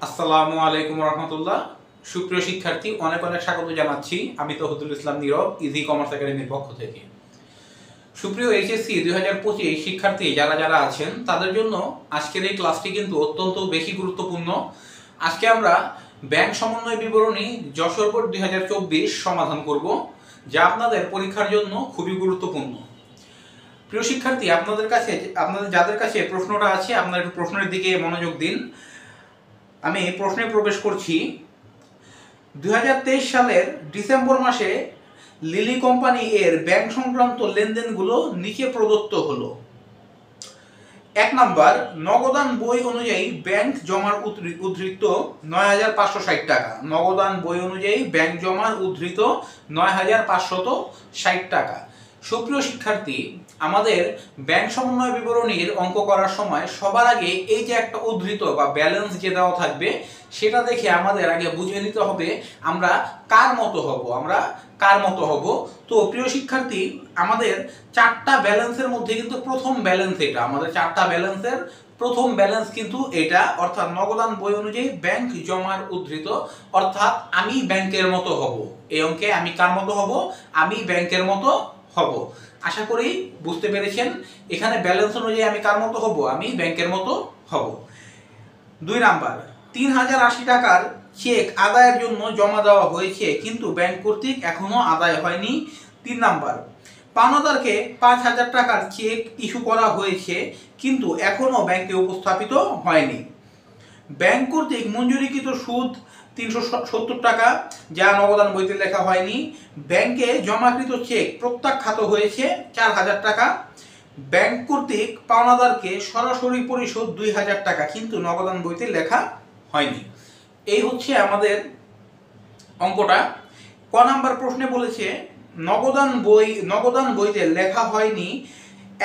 আসসালামু আলাইকুম রহমতুল্লাহ। সুপ্রিয় শিক্ষার্থী, অনেক অনেক স্বাগত জানাচ্ছি। আমি তৌহিদুল ইসলাম নীরব, ইজি কমার্স একাডেমির পক্ষ থেকে। সুপ্রিয় এইচএসসি 2025 শিক্ষার্থী যারা যারা আছেন তাদের জন্য আজকের এই ক্লাসটি কিন্তু অত্যন্ত বেশি গুরুত্বপূর্ণ। আজকে আমরা ব্যাংক সমন্বয় বিবরণী যশোর বোর্ড 2024 সমাধান করব, যা আপনাদের পরীক্ষার জন্য খুবই গুরুত্বপূর্ণ। প্রিয় শিক্ষার্থী, আপনাদের যাদের কাছে প্রশ্নটা আছে, আপনারা একটু প্রশ্নের দিকে মনোযোগ দিন। আমি প্রশ্নে প্রবেশ করছি। 2023 সালের ডিসেম্বর মাসে লিলি কোম্পানি এর ব্যাংক সংক্রান্ত লেনদেনগুলো নিচে প্রদত্ত হলো। 1 নাম্বার, নগদান বই অনুযায়ী ব্যাংক জমার উদ্ধৃত ৯৫৬০ টাকা। নগদান বই অনুযায়ী ব্যাংক জমার উদ্ধৃত ৯৫৬০ টাকা। সুপ্রিয় শিক্ষার্থী, আমাদের ব্যাংক সমন্বয় বিবরণীর অঙ্ক করার সময় সবার আগে এই যে একটা উদ্ধৃত বা ব্যালেন্স যে দেওয়া থাকবে সেটা দেখে আমাদের আগে বুঝে নিতে হবে আমরা কার মতো হব। তো প্রিয় শিক্ষার্থী, আমাদের চারটা ব্যালেন্সের মধ্যে কিন্তু প্রথম ব্যালেন্স এটা, আমাদের চারটা ব্যালেন্সের প্রথম ব্যালেন্স কিন্তু এটা, অর্থাৎ নগদান বই অনুযায়ী ব্যাংক জমার উদ্ধৃত, অর্থাৎ আমি ব্যাংকের মতো হব। এই অঙ্কে আমি কার মতো হব? আমি ব্যাংকের মতো হব। আশা করি বুঝতে পেরেছেন। এখানে ব্যালেন্স অনুযায়ী আমি কার মতো হব? আমি ব্যাংকের মতো হব। 2 নাম্বার, 3080 টাকার চেক আদায়ের জন্য জমা দেওয়া হয়েছে কিন্তু ব্যাংক কর্তৃক এখনো আদায় হয়নি। 3 নাম্বার, পাওনাদারকে 5000 টাকার চেক ইস্যু করা হয়েছে কিন্তু এখনো ব্যাংকে উপস্থাপিত হয়নি। ব্যাংক কর্তৃক মঞ্জুরিকৃত সুদ 370 টাকা, যা নগদান বইতে লেখা হয়নি। ব্যাংকে জমাকৃত চেক প্রত্যাখ্যাত হয়েছে 4000 টাকা। ব্যাংক কর্তৃক পাওনাদারকে সরাসরি পরিশোধ 2000 টাকা, কিন্তু নগদান বইতে লেখা হয়নি। এই হচ্ছে আমাদের অঙ্কটা। ক নাম্বার প্রশ্নে বলেছে নগদান বইতে লেখা হয়নি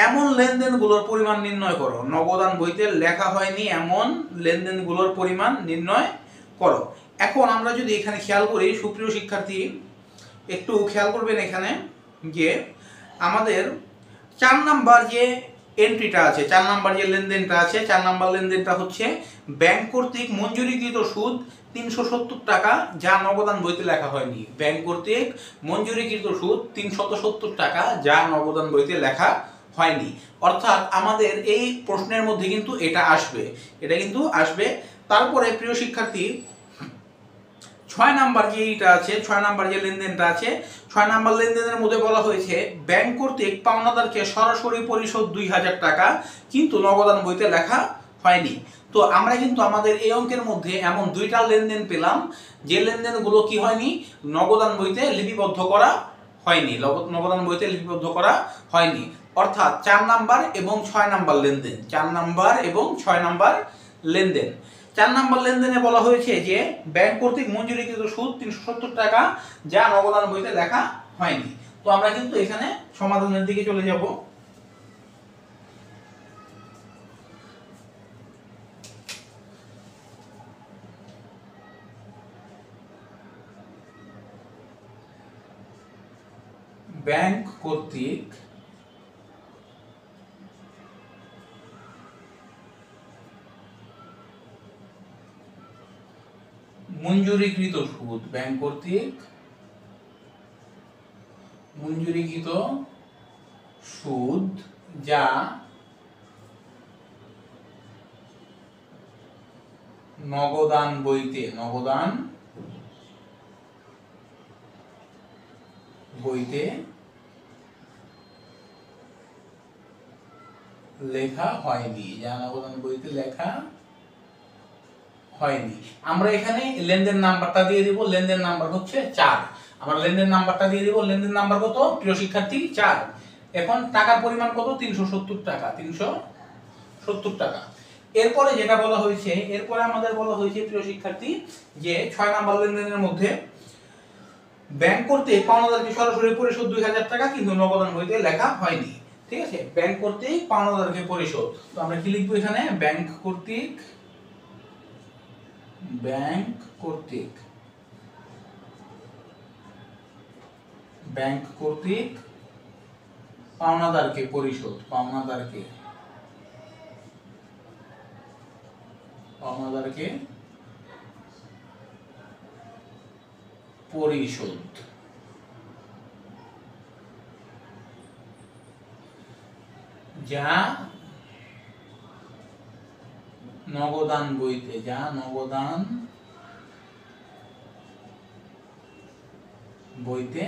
এমন লেনদেনগুলোর পরিমাণ নির্ণয় করো। নগদান বইতে লেখা হয়নি এমন লেনদেনগুলোর পরিমাণ নির্ণয় করো। এখন আমরা যদি এখানে খেয়াল করি, সুপ্রিয় শিক্ষার্থী একটু খেয়াল করবেন এখানে যে আমাদের 4 নাম্বার যে এন্ট্রিটা আছে, 4 নাম্বার যে লেনদেনটা আছে, 4 নাম্বার লেনদেনটা হচ্ছে ব্যাংক কর্তৃক মঞ্জুরিকৃত সুদ 370 টাকা, যা নগদান বইতে লেখা হয়নি। ব্যাংক কর্তৃক মঞ্জুরিকৃত সুদ 370 টাকা, যা নগদান বইতে লেখা হয়নি। অর্থাৎ আমাদের এই প্রশ্নের মধ্যে কিন্তু এটা আসবে। তারপরে প্রিয় শিক্ষার্থী 6 নাম্বার যে লেনদেনটা আছে, 6 নাম্বার লেনদেনের মধ্যে বলা হয়েছে ব্যাংক কর্তৃক পাওনাদারকে সরাসরি পরিশোধ 2000 টাকা, কিন্তু নগদান বইতে লেখা হয়নি। তো আমরা কিন্তু আমাদের এই অঙ্কের মধ্যে এমন দুইটা লেনদেন পেলাম যে লেনদেনগুলো কি হয়নি? নগদান বইতে লিপিবদ্ধ করা হয়নি। অর্থাৎ 4 নাম্বার এবং 6 নাম্বার লেনদেন, 4 নাম্বার এবং 6 নাম্বার লেনদেন। 4 নাম্বার লেনদেনে বলা হয়েছে যে ব্যাংক কর্তৃক মঞ্জুরিকৃত সুদ 370 টাকা, যা নগদান বইতে লেখা হয়নি। তো আমরা কিন্তু এখানে সমাধানের দিকে চলে যাব। ব্যাংক কর্তৃক মঞ্জুরিকৃত সুদ, ব্যাংক কর্তৃক মঞ্জুরিকৃত সুদ, যা নগদান বইতে লেখা হয়নি, যা নগদান বইতে লেখা হয়নি। আমরা এখানে লেনদেন নাম্বারটা দিয়ে দিব, লেনদেন নাম্বার হচ্ছে 4। আমরা লেনদেন নাম্বারটা দিয়ে দিব, লেনদেন নাম্বার কত প্রিয় শিক্ষার্থী? 4। এখন টাকার পরিমাণ কত? 370 টাকা, 370 টাকা। এরপরে যেটা বলা হয়েছে, আমাদের বলা হয়েছে প্রিয় শিক্ষার্থী যে 6 নাম্বার লেনদেনের মধ্যে ব্যাংক কর্তৃক পাওনাদারকে সরাসরি পরিশোধ 2000 টাকা, কিন্তু নগদান বইতে লেখা হয়নি। ঠিক আছে, ব্যাংক কর্তৃক পাওনাদারকে পরিশোধ। তো আমরা কি লিখবো এখানে? ব্যাংক কর্তৃক পাওনাদারকে পরিশোধ, পাওনাদারকে পরিশোধ, যা নগদান বইতে, যা নগদান বইতে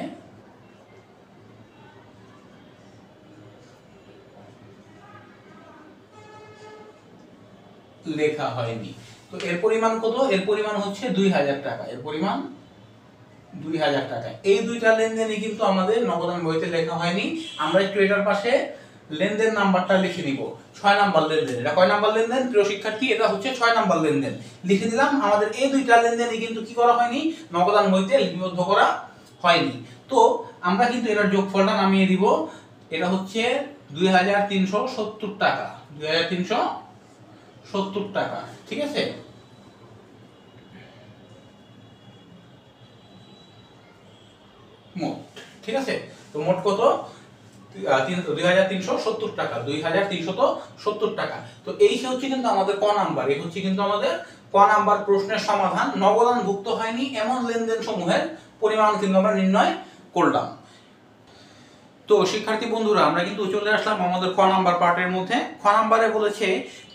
লেখা হয়নি। তো এর পরিমাণ কত? এর পরিমাণ হচ্ছে 2000 টাকা। এর পরিমাণ 2000 টাকা। এই দুইটা লেনদেনই কিন্তু আমাদের নগদান বইতে লেখা হয়নি। আমরা একটু এটার পাশে লেনদেন নাম্বারটা লিখে নিব। 6 নাম্বার লেনদেন। এটা কয় নাম্বার লেনদেন প্রিয় শিক্ষার্থী? এটা হচ্ছে 6 নাম্বার লেনদেন। লিখে দিলাম। আমাদের এই দুইটা লেনদেনই কিন্তু কি করা হয়নি? নগদান বইতে লিপিবদ্ধ করা হয়নি। তো আমরা কিন্তু এটার যোগফলটা নামিয়ে দিব। এটা হচ্ছে 2370 টাকা। 2370 টাকা, ঠিক আছে? মোট, ঠিক আছে? তো মোট কত? 2370 টাকা। 2370 টাকা। তো এই হচ্ছে কিন্তু আমাদের ক নাম্বার। এই হচ্ছে কিন্তু আমাদের ক নাম্বার প্রশ্নের সমাধান। নগদানভুক্ত হয়নি এমন লেনদেন সমূহের পরিমাণ কিন্তু আমরা নির্ণয় করলাম। তো শিক্ষার্থী বন্ধুরা, আমরা কিন্তু চলে আসলাম আমাদের খ নাম্বার পার্টের মধ্যে। খ নাম্বারে বলেছে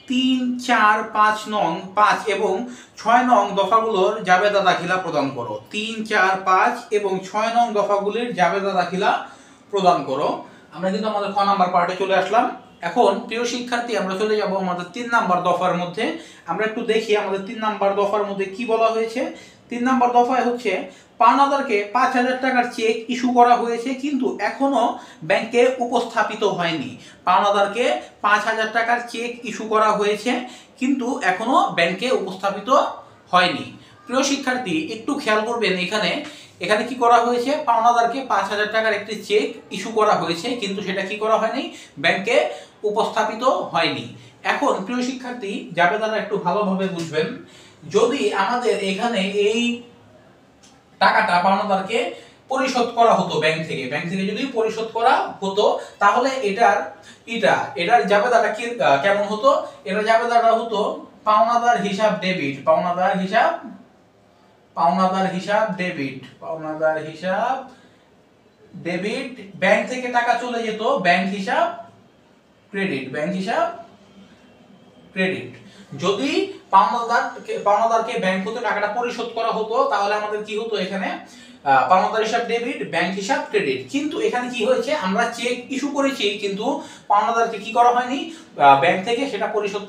3, 4, 5 নং 5 এবং 6 নং দফাগুলোর জাবেদা দাখিলা প্রদান করো। 3, 4, 5 এবং 6 নং দফাগুলির জাবেদা দাখিলা প্রদান করো। আমরা কিন্তু আমাদের খ নাম্বার পার্টে চলে আসলাম। এখন প্রিয় শিক্ষার্থী, আমরা চলে যাব আমাদের 3 নাম্বার দফার মধ্যে। আমরা একটু দেখি আমাদের 3 নাম্বার দফার মধ্যে কি বলা হয়েছে। 3 নাম্বার দফায় হচ্ছে পাওনাদারকে 5000 টাকার চেক ইস্যু করা হয়েছে কিন্তু এখনো ব্যাংকে উপস্থাপিত হয়নি। পাওনাদারকে 5000 টাকার চেক ইস্যু করা হয়েছে কিন্তু এখনো ব্যাংকে উপস্থাপিত হয়নি। প্রিয় শিক্ষার্থী, একটু খেয়াল করবেন, এখানে কি করা হয়েছে? পাওনাদারকে 5000 টাকার একটি চেক ইস্যু করা হয়েছে কিন্তু সেটা কি করা হয়নি? ব্যাংকে উপস্থাপিত হয়নি। এখন প্রিয় শিক্ষার্থী, জাবেদাটা একটু ভালোভাবে বুঝবেন। যদি আমাদের এখানে এই টাকাটা পাওনাদারকে পরিশোধ করা হতো ব্যাংক থেকে যদি পরিশোধ করা হতো, তাহলে এটার জাবেদাটা কেমন হতো? এটার জাবেদাটা হতো পাওনাদার হিসাব ডেবিট, পাওনাদার হিসাব ডেবিট, ব্যাংক থেকে টাকা চলে যেত ব্যাংক হিসাব ক্রেডিট। যদি পাওনাদারকে ব্যাংক হতে টাকাটা পরিশোধ করা হতো, তাহলে আমাদের কি হতো? এখানে পাওনাদার হিসাব ডেবিট, ব্যাংক হিসাব ক্রেডিট। কিন্তু এখানে কি হয়েছে? আমরা চেক ইস্যু করেছি কিন্তু পাওনাদারকে কি করা হয়নি? ব্যাংক থেকে সেটা পরিশোধ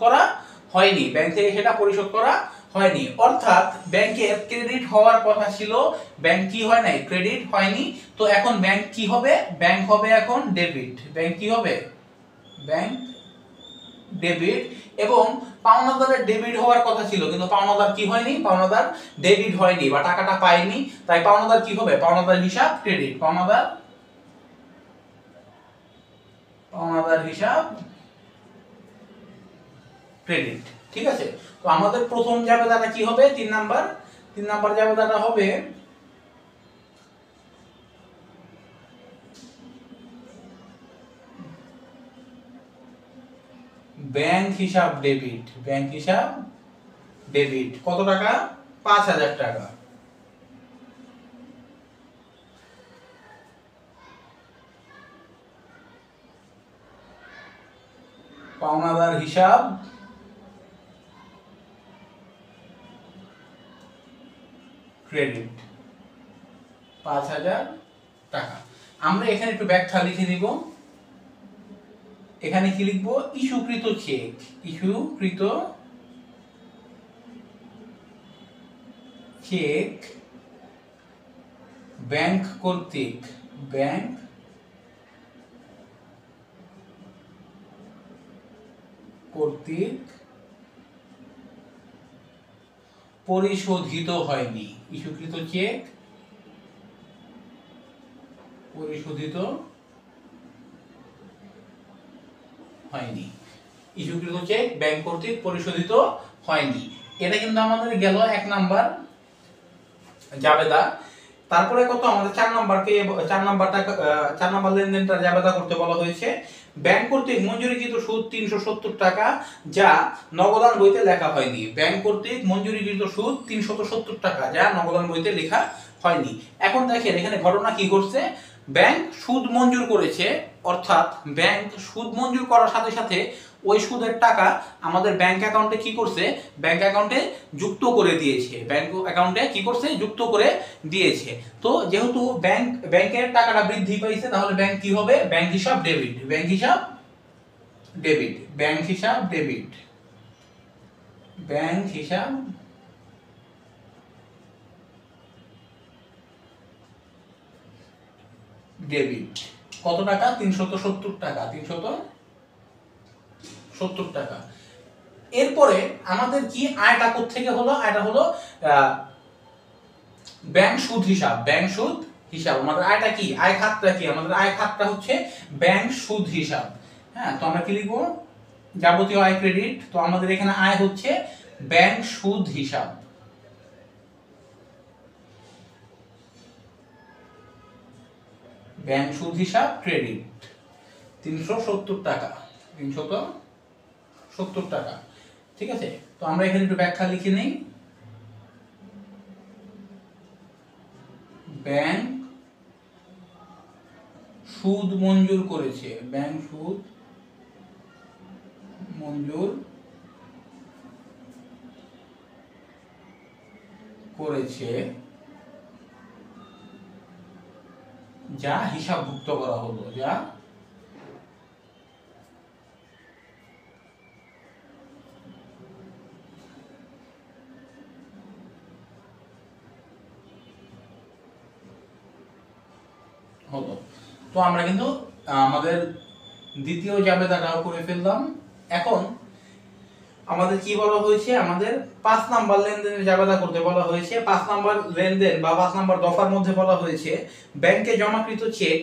করা হয়নি। অর্থাৎ ব্যাংকের ক্রেডিট হওয়ার কথা ছিল, ব্যাংক কি হয় নাই? ক্রেডিট হয়নি। তো এখন ব্যাংক কি হবে? ব্যাংক হবে এখন ডেবিট। ব্যাংক কি হবে? Bank debit. এবং পাওনাদারের ডেবিট হওয়ার কথা ছিল কিন্তু পাওনাদার কি হয়নি? পাওনাদার ডেবিট হয়নি বা টাকাটা পায়নি। তাই পাওনাদার কি হবে? পাওনাদার হিসাব ক্রেডিট। পাওনাদার হিসাব ক্রেডিট, ঠিক আছে? তো আমাদের প্রথম জাবেদাটা কি হবে? 3 নাম্বার জাবেদাটা হবে ব্যাংক হিসাব ডেবিট। কত টাকা? 5000 টাকা। পাওনাদার হিসাব ক্রেডিট 5000 টাকা। আমরা এখানে একটু ব্যাখ্যা লিখে দিব। এখানে কি লিখবো? ইস্যুকৃত চেক ব্যাংক কর্তৃক পরিশোধিত হয়নি। ইস্যুকৃত চেক পরিশোধিত হয়নি। ইস্যুকৃত চেক ব্যাংক কর্তৃক পরিশোধিত হয়নি। এটা কিন্তু আমাদের গেল 1 নাম্বার জাবেদা। তারপরে কত? আমাদের 4 নাম্বার লেনদেনটা জাবেদা করতে বলা হয়েছে। ব্যাংক কর্তৃক মঞ্জুরিকৃত সুদ 370 টাকা যা নগদান বইতে লেখা হয়নি। ব্যাংক কর্তৃক মঞ্জুরিকৃত সুদ 370 টাকা যা নগদান বইতে লেখা হয়নি। এখন দেখেন এখানে ঘটনা কি ঘটছে, ব্যাংক সুদ মঞ্জুর করেছে, অর্থাৎ ব্যাংক সুদ মঞ্জুর করার সাথে সাথে ওই সুদের টাকা আমাদের ব্যাংক অ্যাকাউন্টে কি করছে, ব্যাংক অ্যাকাউন্টে যুক্ত করে দিয়েছে, ব্যাংক অ্যাকাউন্টে কি করছে, যুক্ত করে দিয়েছে। তো যেহেতু ব্যাংকের টাকাটা বৃদ্ধি পাইছে, তাহলে ব্যাংক কি হবে, ব্যাংক হিসাব ডেবিট, ব্যাংক হিসাব ডেবিট, ব্যাংক হিসাব ডেবিট, ব্যাংক হিসাব ডেবিট। কত টাকা, 370 টাকা, 370 টাকা। এরপরে আমাদের কি আয়টা কোত্থেকে হলো, আয়টা হলো ব্যাংক সুদ হিসাব, ব্যাংক সুদ হিসাব। আমাদের আয়টা কি, আয় খাতটা কি, আমাদের আয় খাতটা হচ্ছে ব্যাংক সুদ হিসাব। হ্যাঁ, তো আমরা কি লিখবো, যাবতীয় আয় ক্রেডিট, তো আমাদের এখানে আয় হচ্ছে ব্যাংক সুদ হিসাব, ব্যাংক সুদ হিসাব ক্রেডিট 370 টাকা, 370 টাকা। ঠিক আছে, তো আমরা এখানে একটু ব্যাখ্যা লিখে নেই। ব্যাংক সুদ মঞ্জুর করেছে, ব্যাংক সুদ মঞ্জুর করেছে, যা হিসাবভুক্ত করা হলো, যা হলো। তো আমরা কিন্তু আমাদের দ্বিতীয় জাবেদাটাও করে ফেললাম। এখন আমাদের কি বলা হয়েছে, আমাদের 5 নাম্বার লেনদেনের জাবেদা করতে বলা হয়েছে। 5 নাম্বার লেনদেন বা 5 নাম্বার দফার মধ্যে বলা হয়েছে ব্যাংকে জমাকৃত চেক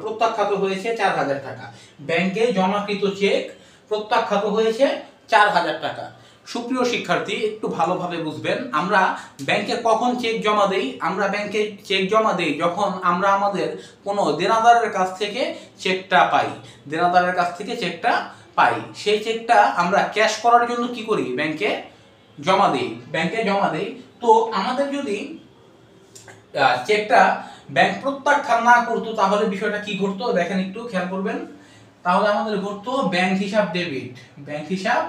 প্রত্যাখ্যাত হয়েছে 4000 টাকা, ব্যাংকে জমাকৃত চেক প্রত্যাখ্যাত হয়েছে 4000 টাকা। সুপ্রিয় শিক্ষার্থী, একটু ভালোভাবে বুঝবেন, আমরা ব্যাংকে কখন চেক জমা দেই, আমরা ব্যাংকে চেক জমা দেই যখন আমরা আমাদের কোনো দেনাদারের কাছ থেকে চেকটা পাই, দেনাদারের কাছ থেকে চেকটা পাই, সেই চেকটা আমরা ক্যাশ করার জন্য কি করি, ব্যাংকে জমা দেই, ব্যাংকে জমা দেই। তো আমাদের যদি চেকটা ব্যাংক প্রত্যাখ্যান না করতো, তাহলে বিষয়টা কি ঘটতো, দেখেন একটু খেয়াল করবেন, তাহলে আমাদের ঘটতো ব্যাংক হিসাব ডেবিট, ব্যাংক হিসাব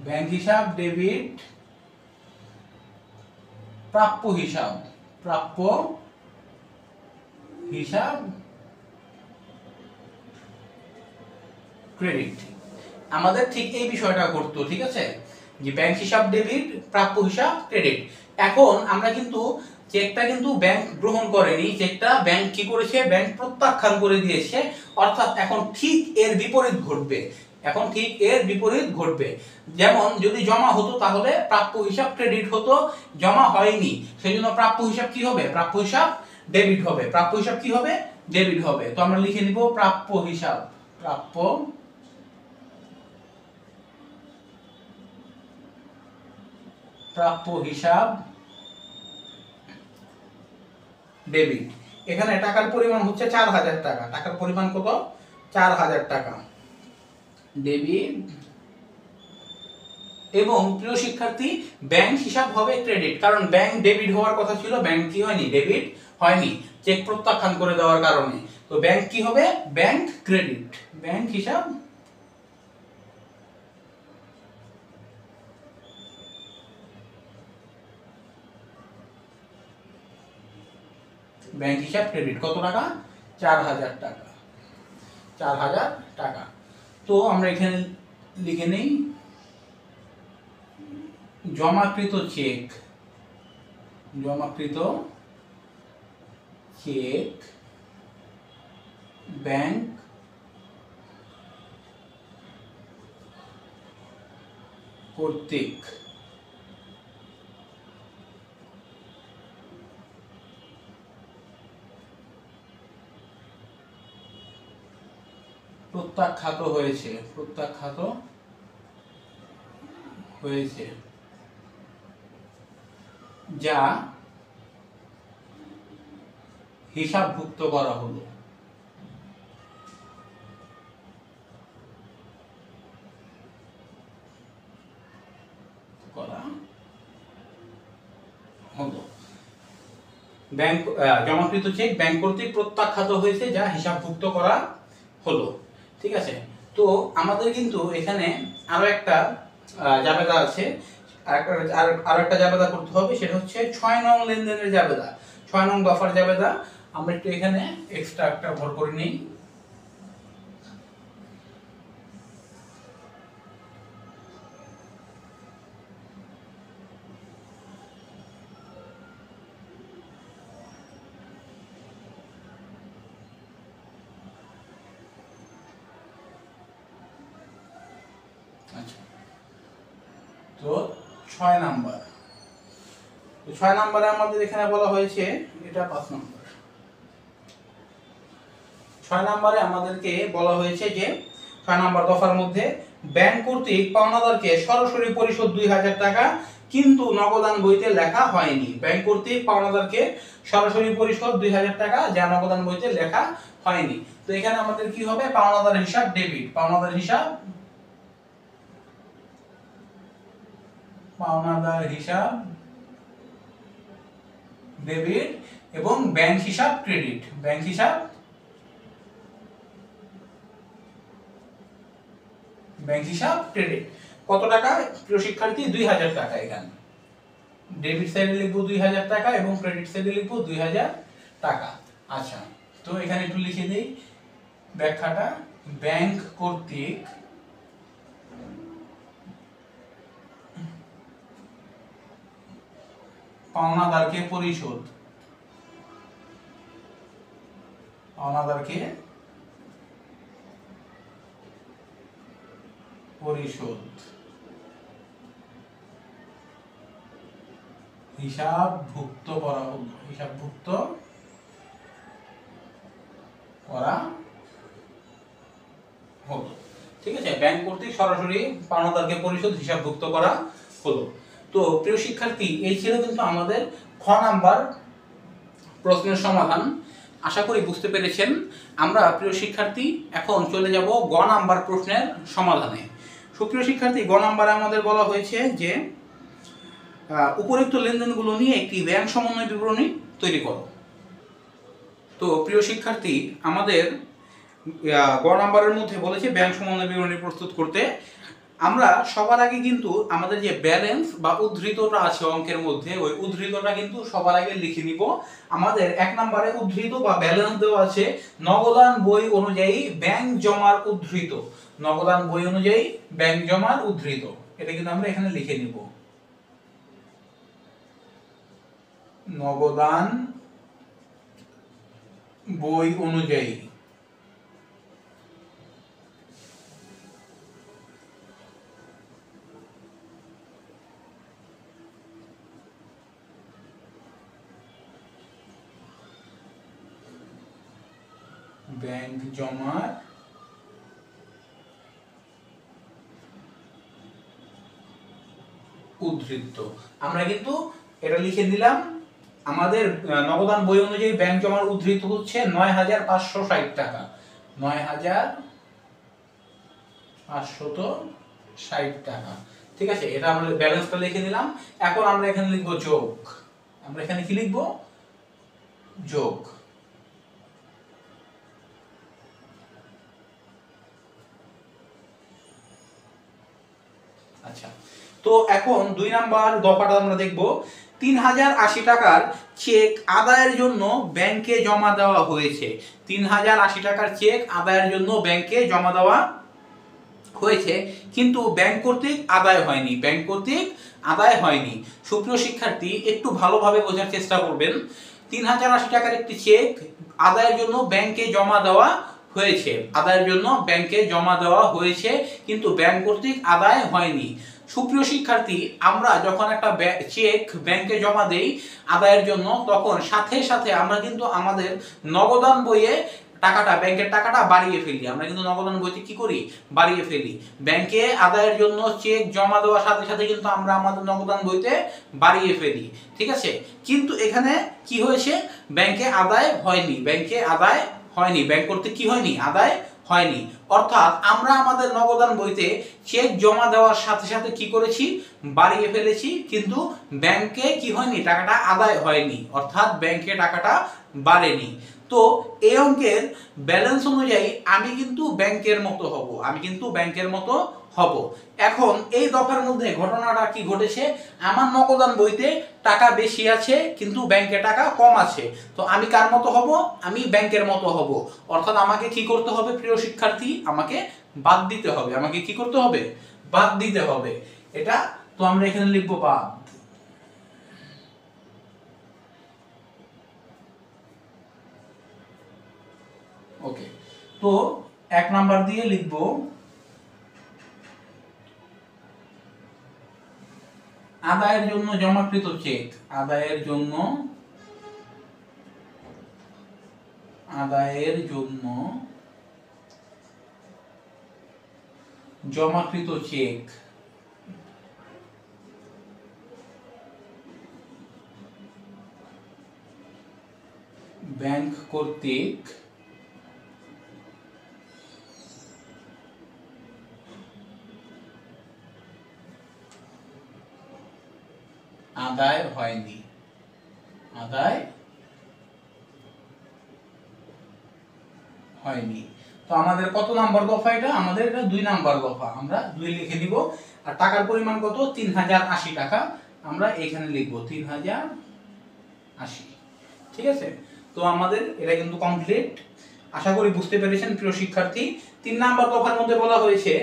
ব্যাংক হিসাব ডেবিট, প্রাপ্য হিসাব, প্রাপ্য হিসাব ক্রেডিট। আমাদের ঠিক এই বিষয়টা করতো, ঠিক আছে, যে ব্যাংক হিসাব ডেবিট, প্রাপ্য হিসাব ক্রেডিট। এখন আমরা কিন্তু চেকটা কিন্তু ব্যাংক গ্রহণ করেনি, চেকটা ব্যাংক কি করেছে, ব্যাংক প্রত্যাখ্যান করে দিয়েছে, অর্থাৎ এখন ঠিক এর বিপরীত ঘটবে, এখন ঠিক এর বিপরীত ঘটবে। যেমন যদি জমা হতো তাহলে প্রাপ্য হিসাব ক্রেডিট হতো, জমা হয়নি সেজন্য প্রাপ্য হিসাব কি হবে, প্রাপ্য হিসাব ডেবিট হবে, প্রাপ্য হিসাব কি হবে, ডেবিট হবে। তো আমরা লিখে নিব প্রাপ্য হিসাব, প্রাপ্য হিসাব ডেবিট। এখানে টাকার পরিমাণ হচ্ছে 4000 টাকা, টাকার পরিমাণ কত, 4000 টাকা ডেবিট। এবং প্রিয় শিক্ষার্থী, ব্যাংক হিসাব হবে ক্রেডিট, কারণ ব্যাংক ডেবিট হওয়ার কথা ছিল, ব্যাংক কি হয়নি, ডেবিট হয়নি, চেক প্রত্যাখ্যান করে দেওয়ার কারণে। তো ব্যাংক কি হবে, ব্যাংক ক্রেডিট, ব্যাংক হিসাব ব্যাংক হিসাব ক্রেডিট। কত টাকা, 4000 টাকা, 4000 টাকা। তো আমরা এখানে লিখে নেই জমাকৃত চেক, জমাকৃত চেক ব্যাংক কর্তৃক প্রত্যাখ্যাত হয়েছে, প্রত্যাখ্যাত হয়েছে, যা হিসাবভুক্ত করা হলো। করা হলো। ব্যাংক জমাকৃত চেক ব্যাংক কর্তৃক প্রত্যাখ্যাত হয়েছে, যা হিসাবভুক্ত করা হলো। ঠিক আছে, তো আমাদের কিন্তু এখানে আরো একটা জাবেদা আছে, আরো একটা জাবেদা করতে হবে, সেটা হচ্ছে 6 নং লেনদেনের জাবেদা, 6 নং দফার জাবেদা। আমরা একটু এখানে এক্সট্রা একটা ভর করে নিই। আচ্ছা, তো 6 নাম্বার, তো 6 নম্বরে আমাদের এখানে বলা হয়েছে, এটা 5 নম্বর, 6 নম্বরে আমাদেরকে বলা হয়েছে যে 6 নম্বর দফার মধ্যে ব্যাংক কর্তৃক পাওনাদারকে সরাসরি পরিশোধ 2000 টাকা কিন্তু নগদান বইতে লেখা হয়নি। ব্যাংক কর্তৃক পাওনাদারকে সরাসরি পরিশোধ 2000 টাকা, যা নগদান বইতে লেখা হয়নি। তো এখানে আমাদের কি হবে, পাওনাদার হিসাব ডেবিট, পাওনাদার হিসাব ডেবিট এবং ব্যাংক হিসাব ক্রেডিট, ব্যাংক হিসাব ক্রেডিট। কত টাকা প্রিয় শিক্ষার্থী? 2000 টাকা। এখানে ডেবিট সাইডে লিখবো 2000 টাকা এবং ক্রেডিট সাইডে লিখবো 2000 টাকা। আচ্ছা, তো এখানে একটু লিখে দেই ব্যাখ্যাটা। ব্যাংক কর্তৃক পাওনাদারকে পরিশোধ, হিসাবভুক্ত করা হলো, ঠিক আছে, ব্যাংক কর্তৃক সরাসরি পাওনাদারকে পরিশোধ হিসাবভুক্ত করা হলো। তো প্রিয় শিক্ষার্থী, এই ছিল কিন্তু আমাদের খ নাম্বার প্রশ্নের সমাধান। আশা করি বুঝতে পেরেছেন। আমরা প্রিয় শিক্ষার্থী এখন চলে যাব গ নাম্বার প্রশ্নের সমাধানে। সুপ্রিয় শিক্ষার্থী, গ নাম্বারে আমাদের বলা হয়েছে যে উপরোক্ত লেনদেনগুলো নিয়ে একটি ব্যাংক সমন্বয় বিবরণী তৈরি করো। তো প্রিয় শিক্ষার্থী, আমাদের গ নাম্বারের মধ্যে বলেছে ব্যাংক সমন্বয় বিবরণী প্রস্তুত করতে। আমরা সবার আগে কিন্তু আমাদের যে ব্যালেন্স বা উদ্ধৃতটা আছে অঙ্কের মধ্যে, ওই উদ্ধৃতটা কিন্তু সবার আগে লিখে নিব। আমাদের 1 নম্বরে উদ্ধৃত বা ব্যালেন্স দেওয়া আছে নগদান বই অনুযায়ী ব্যাংক জমার উদ্ধৃত, নগদান বই অনুযায়ী ব্যাংক জমার উদ্ধৃত, এটা কিন্তু আমরা এখানে লিখে নিব। নগদান বই অনুযায়ী ব্যাংক জমার উদ্ধৃত। আমরা কিন্তু এটা লিখে দিলাম। আমাদের নগদান বই অনুযায়ী ব্যাংক জমার উদ্ধৃত হচ্ছে 9560 টাকা, 9560 টাকা। ঠিক আছে, এটা আমরা ব্যালেন্সটা লিখে নিলাম। এখন আমরা এখানে লিখবো যোগ। আমরা এখানে কি লিখবো? যোগ। আচ্ছা, তো এখন 2 নাম্বার দফাটা আমরা দেখব। 3080 টাকার চেক আদায়ের জন্য ব্যাংকে জমা দেওয়া হয়েছে। 3080 টাকার চেক আদায়ের জন্য ব্যাংকে জমা দেওয়া হয়েছে, কিন্তু ব্যাংক কর্তৃক আদায় হয়নি, ব্যাংক কর্তৃক আদায় হয়নি। সুপ্রিয় শিক্ষার্থী, একটু ভালোভাবে বোঝার চেষ্টা করবেন। 3080 টাকার একটি চেক আদায়ের জন্য ব্যাংকে জমা দেওয়া হয়েছে, আদায়ের জন্য ব্যাংকে জমা দেওয়া হয়েছে, কিন্তু ব্যাংক কর্তৃক আদায় হয়নি। সুপ্রিয় শিক্ষার্থী, আমরা যখন একটা চেক ব্যাংকে জমা দেই আদায়ের জন্য, তখন সাথে সাথে আমরা কিন্তু আমাদের নগদান বইয়ে টাকাটা, ব্যাংকের টাকাটা বাড়িয়ে ফেলি। আমরা কিন্তু নগদান বইতে কি করি? বাড়িয়ে ফেলি। ব্যাংকে আদায়ের জন্য চেক জমা দেওয়ার সাথে সাথে কিন্তু আমরা আমাদের নগদান বইতে বাড়িয়ে ফেলি। ঠিক আছে, কিন্তু এখানে কি হয়েছে? ব্যাংকে আদায় হয়নি, ব্যাংকে আদায় হয়নি, ব্যাংক কর্তৃক কি হয়নি? আদায় হয়নি। অর্থাৎ আমরা আমাদের নগদান বইতে চেক জমা দেওয়ার সাথে সাথে কি করেছি, বাড়িয়ে ফেলেছি, কিন্তু ব্যাংকে কি হয়নি, টাকাটা আদায় হয়নি, অর্থাৎ ব্যাংকে টাকাটা বাড়েনি। তো এই অঙ্কের ব্যালেন্স অনুযায়ী আমি কিন্তু ব্যাংকের মতো হব, আমি কিন্তু ব্যাংকের মতো হব। এখন এই দফার মধ্যে ঘটনাটা কি ঘটেছে, আমার নগদান বইতে টাকা বেশি আছে কিন্তু ব্যাংকে টাকা কম আছে। তো আমি কার মতো হব, আমি ব্যাংকের মতো হব। অর্থাৎ আমাকে কি করতে হবে প্রিয় শিক্ষার্থী, আমাকে বাদ দিতে হবে। আমাকে কি করতে হবে, বাদ দিতে হবে। এটা তো আমরা এখানে লিখবো বাদ। ওকে, তো 1 নাম্বার দিয়ে লিখবো আদায়ের জন্য জমাকৃত চেক, আদায়ের জন্য জমাকৃত চেক ব্যাংক কর্তৃক আদায় হয়নি, আদায় হয়নি। তো আমাদের কত নাম্বার দফা এটা, আমাদের এটা 2 নাম্বার দফা, আমরা 2 লিখে দিব। আর টাকার পরিমাণ কত, 3080 টাকা, আমরা এখানে লিখব 3080। ঠিক আছে, তো আমাদের এটা কিন্তু কমপ্লিট। আশা করি বুঝতে পেরেছেন প্রিয় শিক্ষার্থী। 3 নাম্বার দফার মধ্যে বলা হয়েছে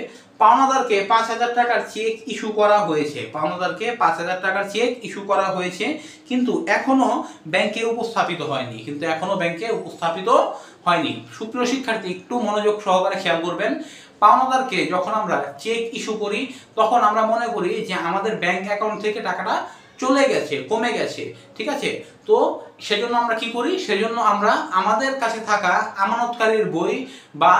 পাওনাদারকে 5000 টাকার চেক ইস্যু করা হয়েছে, পাওনাদারকে 5000 টাকার চেক ইস্যু করা হয়েছে, কিন্তু এখনো ব্যাংকে উপস্থাপিত হয়নি, কিন্তু এখনো ব্যাংকে উপস্থাপিত হয়নি। সুপ্রিয় শিক্ষার্থী একটু মনোযোগ সহকারে খেয়াল করবেন। পাওনাদারকে যখন আমরা চেক ইস্যু করি তখন আমরা মনে করি যে আমাদের ব্যাংক অ্যাকাউন্ট থেকে টাকাটা চলে গেছে, কমে গেছে, ঠিক আছে। তো সেজন্য আমরা কি করি, সেজন্য আমরা আমাদের কাছে থাকা আমানতকারীর বই বা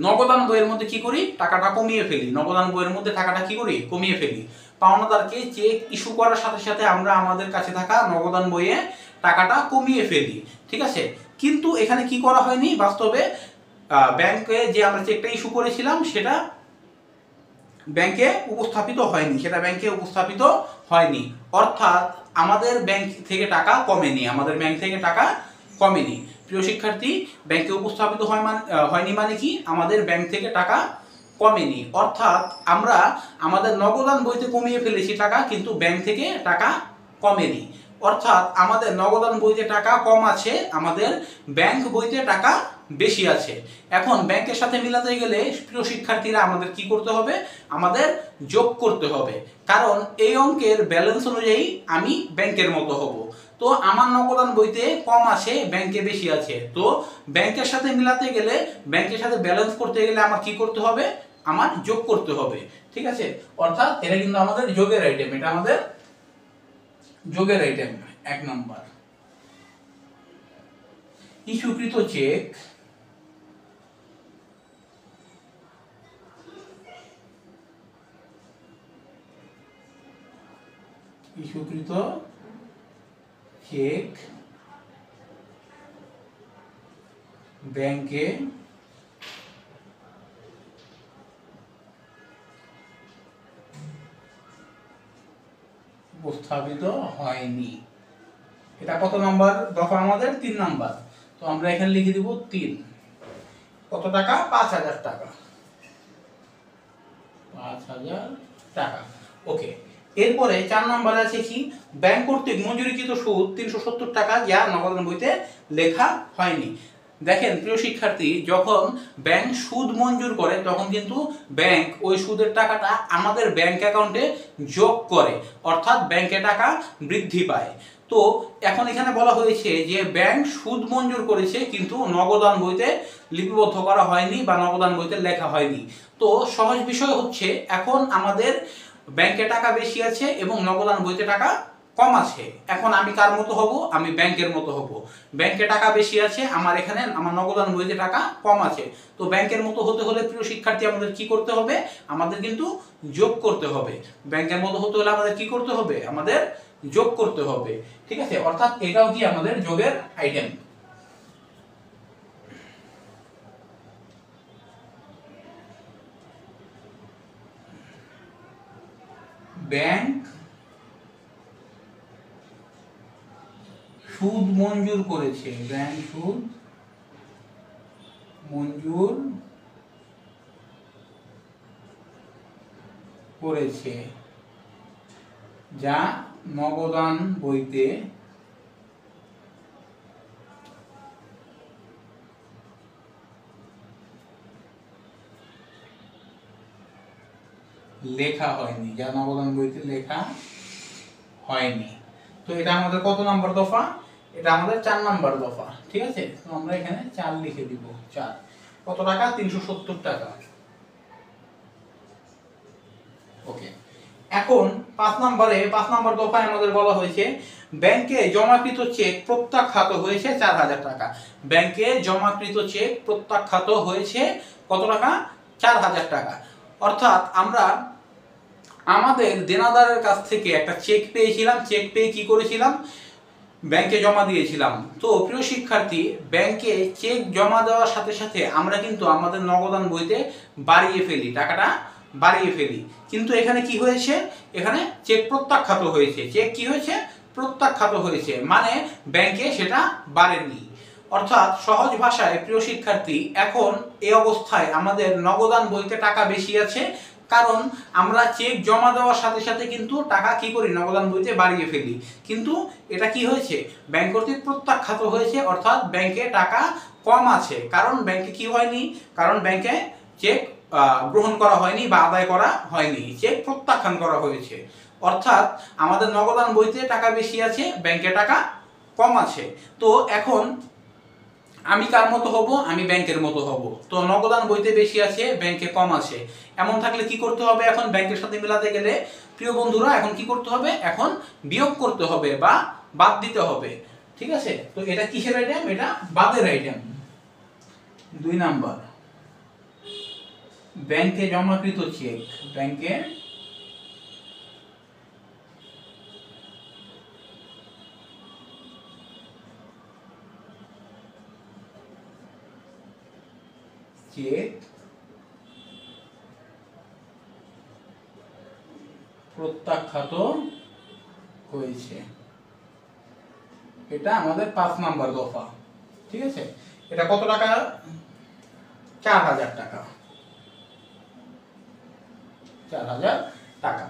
নগদান বইয়ের মধ্যে কি করি, টাকাটা কমিয়ে ফেলি, নগদান বইয়ের মধ্যে টাকাটা কি করি, কমিয়ে ফেলি। পাওনাদারকে চেক ইস্যু করার সাথে সাথে আমরা আমাদের কাছে থাকা নগদান বইয়ে টাকাটা কমিয়ে ফেলি, ঠিক আছে। কিন্তু এখানে কি করা হয়নি, বাস্তবে ব্যাংকে যে আমরা চেকটা ইস্যু করেছিলাম সেটা ব্যাংকে উপস্থাপিত হয়নি, সেটা ব্যাংকে উপস্থাপিত হয়নি, অর্থাৎ আমাদের ব্যাংক থেকে টাকা কমেনি, আমাদের ব্যাংক থেকে টাকা কমেনি। প্রিয় শিক্ষার্থী, ব্যাংকে উপস্থাপিত হয়নি মানে কি, আমাদের ব্যাংক থেকে টাকা কমেনি, অর্থাৎ আমরা আমাদের নগদান বইতে কমিয়ে ফেলেছি টাকা, কিন্তু ব্যাংক থেকে টাকা কমেনি, অর্থাৎ আমাদের নগদান বইতে টাকা কম আছে, আমাদের ব্যাংক বইতে টাকা বেশি আছে। এখন ব্যাংকের সাথে মিলাতে গেলে প্রিয় শিক্ষার্থীরা আমাদের কি করতে হবে, আমাদের যোগ করতে হবে, কারণ এই অঙ্কের ব্যালেন্স অনুযায়ী আমি ব্যাংকের মতো হব। তো আমার নগদান বইতে কম আছে, ব্যাংকে বেশি আছে, তো ব্যাংকের সাথে মিলাতে গেলে, ব্যাংকের সাথে ব্যালেন্স করতে গেলে আমার কি করতে হবে, আমার যোগ করতে হবে, ঠিক আছে। অর্থাৎ এটা কিন্তু আমাদের যোগের আইটেম, এটা আমাদের যোগের আইটেম। 1 নাম্বার, ইস্যুকৃত চেক ব্যাংকে উপস্থাপিত হয়নি। এটা কত নাম্বার দফা, আমাদের 3 নাম্বার। তো আমরা এখানে লিখে দিব 3। কত টাকা, 5000 টাকা, 5000 টাকা। ওকে, এরপরে 4 নম্বরে আছে কি, ব্যাংক কর্তৃক মঞ্জুরিকৃত সুদ 370 টাকা, যা নগদান বইতে লেখা হয়নি। দেখেন প্রিয় শিক্ষার্থী, যখন ব্যাংক সুদ মঞ্জুর করে তখন কিন্তু ব্যাংক ওই সুদের টাকাটা আমাদের ব্যাংক অ্যাকাউন্টে যোগ করে, অর্থাৎ ব্যাংকে টাকা বৃদ্ধি পায়। তো এখন এখানে বলা হয়েছে যে ব্যাংক সুদ মঞ্জুর করেছে কিন্তু নগদান বইতে লিপিবদ্ধ করা হয়নি বা নগদান বইতে লেখা হয়নি। তো সহজ বিষয় হচ্ছে, এখন আমাদের ব্যাংকে টাকা বেশি আছে এবং নগদান বইতে টাকা কম আছে। এখন আমি কার মতো হব, আমি ব্যাংকের মতো হব। ব্যাংকে টাকা বেশি আছে, আমার এখানে আমার নগদান বইতে টাকা কম আছে। তো ব্যাংকের মতো হতে হলে প্রিয় শিক্ষার্থী আমাদের কি করতে হবে, আমাদের কিন্তু যোগ করতে হবে। ব্যাংকের মতো হতে হলে আমাদের কি করতে হবে, আমাদের যোগ করতে হবে, ঠিক আছে। অর্থাৎ এটাও কি আমাদের যোগের আইটেম। ব্যাংক সুদ মঞ্জুর করেছে, ব্যাংক সুদ মঞ্জুর করেছে, যা নগদান বইতে লেখা হয়নি, যা নগদান বইতে লেখা হয়নি। তো এটা আমাদের কত নাম্বার দফা? এটা আমাদের 4 নাম্বার দফা। ঠিক আছে, তো আমরা এখানে 4 লিখে দিব। 4 কত টাকা? 370 টাকা। ওকে, এখন 5 নাম্বার দফায় আমাদের বলা হয়েছে ব্যাংকে জমাকৃত চেক প্রত্যাখ্যাত হয়েছে 4000 টাকা। ব্যাংকে জমাকৃত চেক প্রত্যাখ্যাত হয়েছে কত টাকা? 4000 টাকা। অর্থাৎ আমরা আমাদের দেনাদারের কাছ থেকে একটা চেক পেয়েছিলাম, চেক পেয়ে কি করেছিলাম? ব্যাংকে জমা দিয়েছিলাম। তো প্রিয় শিক্ষার্থী, ব্যাংকে চেক জমা দেওয়ার সাথে সাথে আমরা কিন্তু আমাদের নগদান বইতে বাড়িয়ে ফেলি, টাকাটা বাড়িয়ে ফেলি। কিন্তু এখানে কি হয়েছে? এখানে চেক প্রত্যাখ্যাত হয়েছে। চেক কি হয়েছে? প্রত্যাখ্যাত হয়েছে, মানে ব্যাংকে সেটা বাড়েনি। অর্থাৎ সহজ ভাষায় প্রিয় শিক্ষার্থী, এখন এই অবস্থায় আমাদের নগদান বইতে টাকা বেশি আছে, কারণ আমরা চেক জমা দেওয়ার সাথে সাথে কিন্তু টাকা কি করি? নগদান বইতে বাড়িয়ে ফেলি। কিন্তু এটা কি হয়েছে? ব্যাংক কর্তৃক প্রত্যাখ্যাত হয়েছে, অর্থাৎ ব্যাংকে টাকা কম আছে। কারণ ব্যাংকে কি হয়নি? কারণ ব্যাংকে চেক গ্রহণ করা হয়নি বা আদায় করা হয়নি, চেক প্রত্যাখ্যান করা হয়েছে। অর্থাৎ আমাদের নগদান বইতে টাকা বেশি আছে, ব্যাংকে টাকা কম আছে। তো এখন আমি কার মতো হব? আমি ব্যাংকের মতো হব। তো নগদান বইতে বেশি আছে, ব্যাংকে কম আছে। এমন থাকলে কি করতে হবে? এখন ব্যাংকের সাথে মেলাতে গেলে প্রিয় বন্ধুরা এখন কি করতে হবে? এখন বিয়োগ করতে হবে বা বাদ দিতে হবে। ঠিক আছে, তো এটা কিসের আইটেম? এটা বাদের আইটেম। 2 নাম্বার, ব্যাংকে জমাকৃত চেক, ব্যাংকে চেক প্রত্যাখ্যাত হয়েছে। এটা আমাদের 5 নাম্বার দফা। ঠিক আছে, এটা কত টাকা? 4000 টাকা। 4000 টাকা।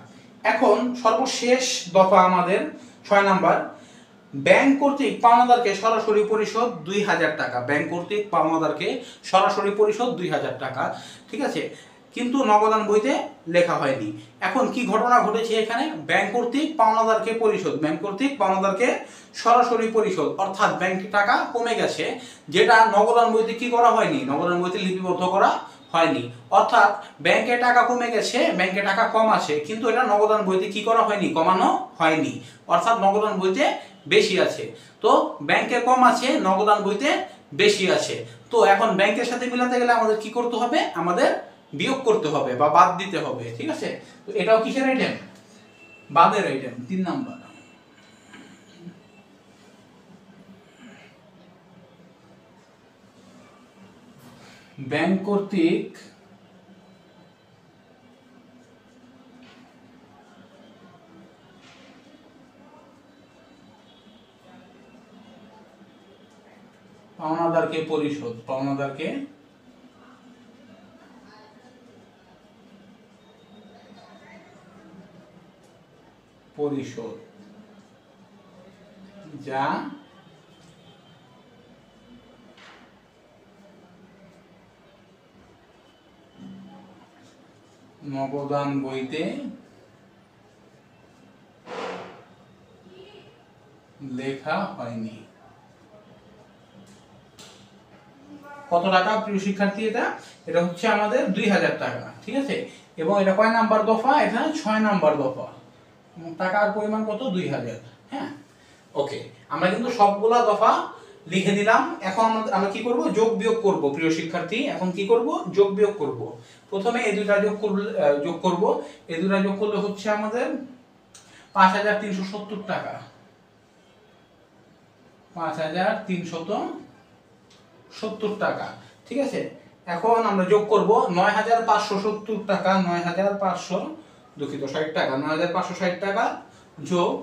এখন সর্বশেষ দফা আমাদের 6 নাম্বার, ব্যাংক কর্তৃক পাওনাদারকে সরাসরি পরিশোধ 2000 টাকা। ব্যাংক কর্তৃক পাওনাদারকে সরাসরি পরিশোধ 2000 টাকা। ঠিক আছে, কিন্তু নগদান বইতে লেখা হয়নি। এখন কি ঘটনা ঘটেছে এখানে? ব্যাংক কর্তৃক পাওনাদারকে পরিশোধ, ব্যাংক কর্তৃক পাওনাদারকে সরাসরি পরিশোধ, অর্থাৎ ব্যাংকে টাকা কমে গেছে, যেটা নগদান বইতে কি করা হয়নি? নগদান বইতে লিপিবদ্ধ করা হয়নি। অর্থাৎ ব্যাংকে টাকা কমে গেছে, ব্যাংকে টাকা কম আছে, কিন্তু এটা নগদান বইতে কি করা হয়নি? কমানো হয়নি। অর্থাৎ নগদান বইতে বেশি আছে। তো ব্যাংকে কম আছে, নগদান বইতে বেশি আছে। তো এখন ব্যাংকের সাথে মিলাতে গেলে আমাদের কি করতে হবে? আমাদের বিয়োগ করতে হবে বা বাদ দিতে হবে। ঠিক আছে, তো এটাও কিসের আইটেম? বাদের আইটেম। 3 নাম্বার, ব্যাংক কর্তৃক পাওনাদারকে পরিশোধ, পাওনাদারকে পরিশোধ, যা নগদান বইতে লেখা হয়নি। কত টাকা প্রিয় শিক্ষার্থী? এটা হচ্ছে আমাদের 2000 টাকা। ঠিক আছে, এবং এটা কয় নাম্বার দফা? এটা 6 নাম্বার দফা। টাকার পরিমাণ কত? 2000। হ্যাঁ, ওকে, আমরা কিন্তু সবগুলা দফা লিখে দিলাম। এখন আমরা কি করব? যোগ বিয়োগ করব প্রিয় শিক্ষার্থী। এখন কি করব? যোগ বিয়োগ করব। প্রথমে এই দুইটা যোগ করব। এই দুইটা যোগ করলে হচ্ছে আমাদের 5370 টাকা। 5370 টাকা। ঠিক আছে, এখন আমরা যোগ করব 9570 টাকা, 9570 দুঃখিত 60 টাকা, 9560 টাকা যোগ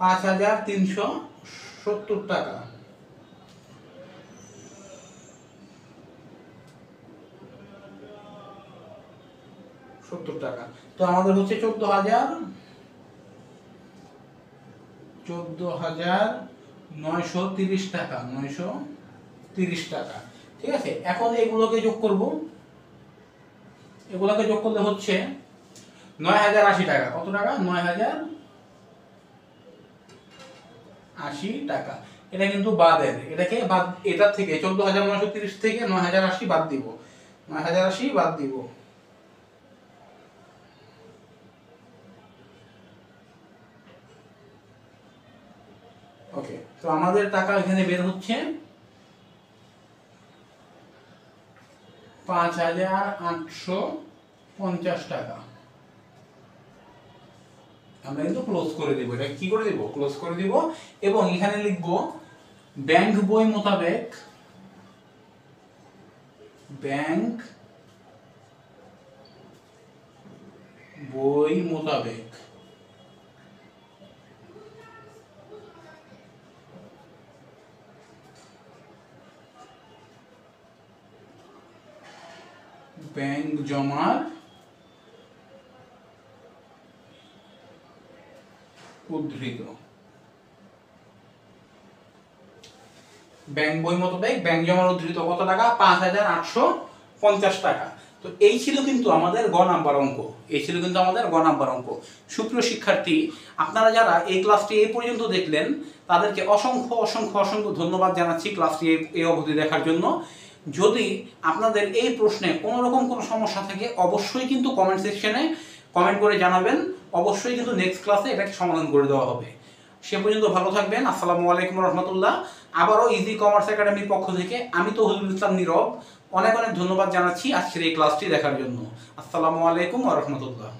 5370 টাকা, টাকা। তো আমাদের হচ্ছে 14,930 টাকা, 930 টাকা। ঠিক আছে, এখন এগুলোকে যোগ করব, এগুলোকে যোগ করলে হচ্ছে 9080 টাকা। কত টাকা? 9080 টাকা। এটা কিন্তু বাদের, এটাকে বাদ, এটা থেকে 14,930 থেকে 9080 বাদ দিব, 9080 বাদ দিব। ওকে, তো আমাদের টাকা এখানে বের হচ্ছে 5850 টাকা। আমরা কিন্তু ক্লোজ করে দিব, এটা কি করে দিব? ক্লোজ করে দিব। এবং এখানে লিখব ব্যাংক বই মোতাবেক, ব্যাংক বই মোতাবেক ব্যাংক জমার উদ্ধৃত। ব্যাংক বই মোতাবেক ব্যাংক জমার উদ্ধৃত কত টাকা? 5850 টাকা। তো এই ছিল কিন্তু আমাদের গ নাম্বার অঙ্ক, এই ছিল কিন্তু আমাদের গ নাম্বার অঙ্ক। সুপ্রিয় শিক্ষার্থী, আপনারা যারা এই ক্লাসটি এই পর্যন্ত দেখলেন তাদেরকে অসংখ্য অসংখ্য অসংখ্য ধন্যবাদ জানাচ্ছি ক্লাসটি এই অবধি দেখার জন্য। যদি আপনাদের এই প্রশ্নে কোনো রকম কোনো সমস্যা থাকে অবশ্যই কিন্তু কমেন্ট সেকশনে কমেন্ট করে জানাবেন, অবশ্যই কিন্তু নেক্সট ক্লাসে এটাকে সমাধান করে দেওয়া হবে। সে পর্যন্ত ভালো থাকবেন। আসসালামু আলাইকুম রহমতুল্লাহ। আবারও ইজি কমার্স একাডেমির পক্ষ থেকে আমি তৌহিদুল ইসলাম নীরব অনেক অনেক ধন্যবাদ জানাচ্ছি আজকের এই ক্লাসটি দেখার জন্য। আসসালামু আলাইকুম রহমতুল্লাহ।